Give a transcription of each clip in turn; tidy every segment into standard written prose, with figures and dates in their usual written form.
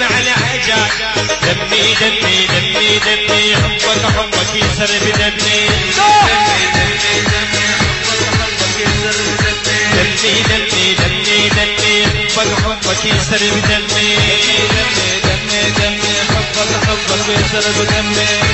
مع العجال دمي دمي دمي دمي حبك حبك يسر بدمي دمي دمي دمي دمي حبك حبك يسر بدمي دمي دمي حبك حبك يسر بدمي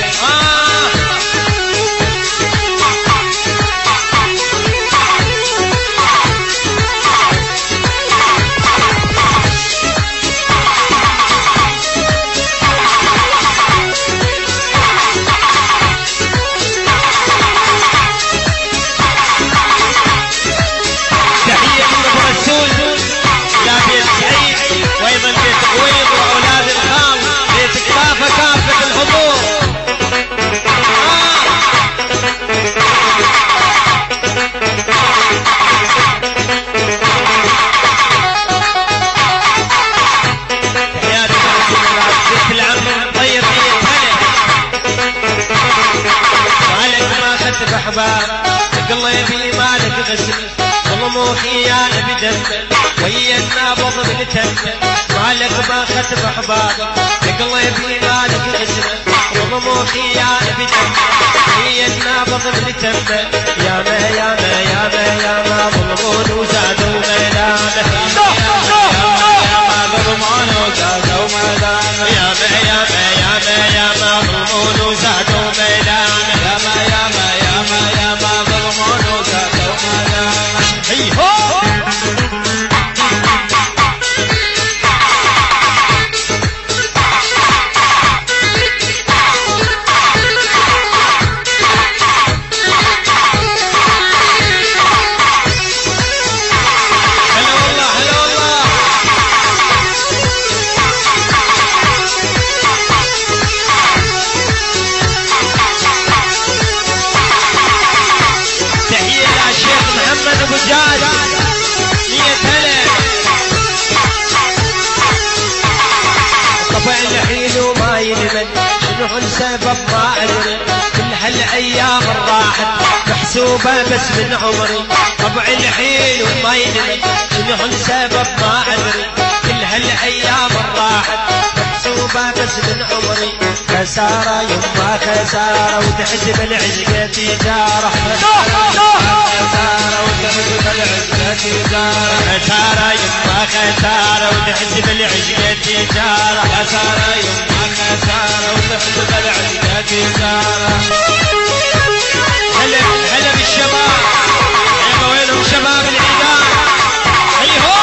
قلبي مالك غسل ظلموخي يا بدم ويا النابض بالتم مالك ما خطب احباب قلبي مالك غسل ظلموخي يا بدم ويا النابض بالتم يا ما يا ما يا ما يا ما ظلمون وزادوا ميدانه يا ما ظلمون وزادوا ميدانه يا ما يا ما يا ما يا ما ظلمون وزادوا ميدانه يا ما يا ما يا ما يا ما ظلمون وزادوا ميدانه هي هو سبب ما أدري كل هالأيام راحت محسوبة بس من عمري طبع الحين وما يدري شنو السبب ما أدري كل هالأيام راحت محسوبة بس من عمري خسارة يما خسارة وتحسب العشقة تجارة خسارة وتحسب العشقة تجارة خسارة يما خسارة وتحسب العشقة تجارة خسارة يما خسارة وتحسب العشقة تجارة هلا بالشباب ايوه وينهم شباب العيدان ايوه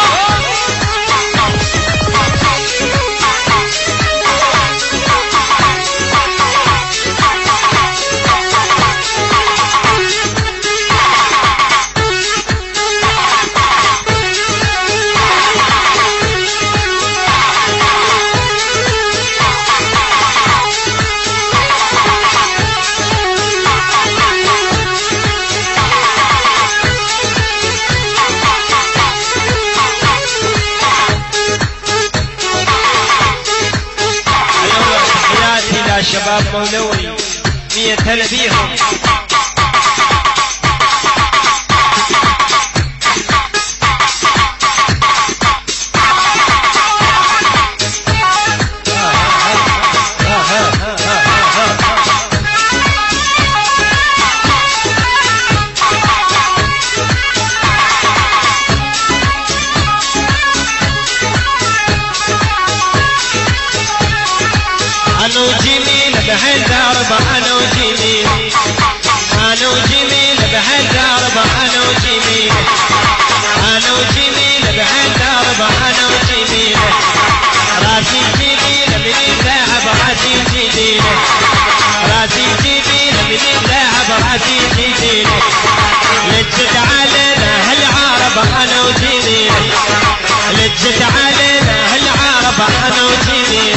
شباب مولوي 100 هلا بيهم أنا وجميل بهالدرب أنا وجميل أنا وجميل بهالدرب أنا وجميل أنا وجميل بهالدرب أنا وجميل راسي جميل من الذهب راسي جميل راسي جميل من الذهب راسي جميل لجت علينا هالعرب أنا وجميل لجت علينا هالعرب أنا وجميل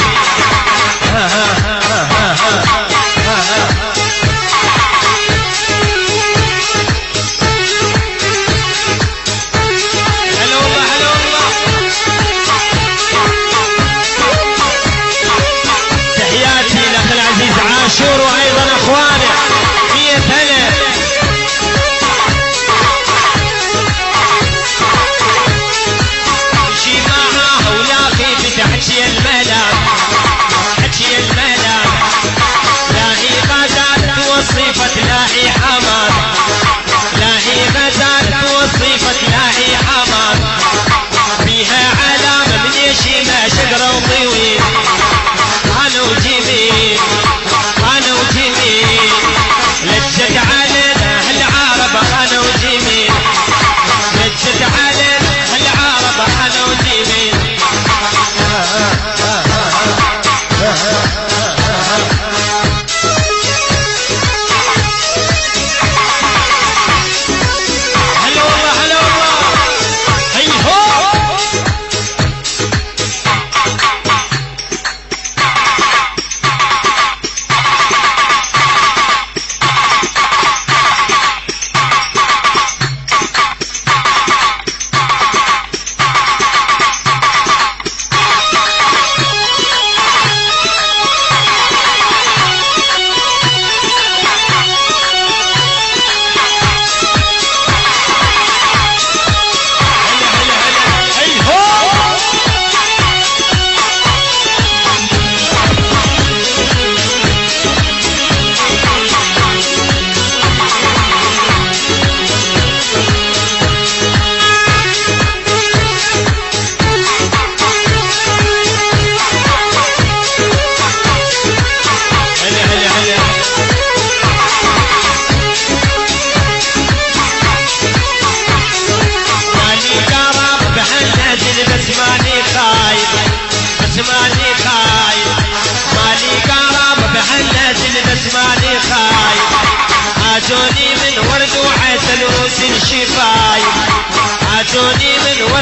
عاشور وايضا اخوانه 100 هلا جماعه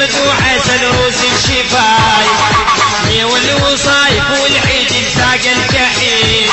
ابو حسن روس الشفايف والوصايف والعيد ساق الكحيل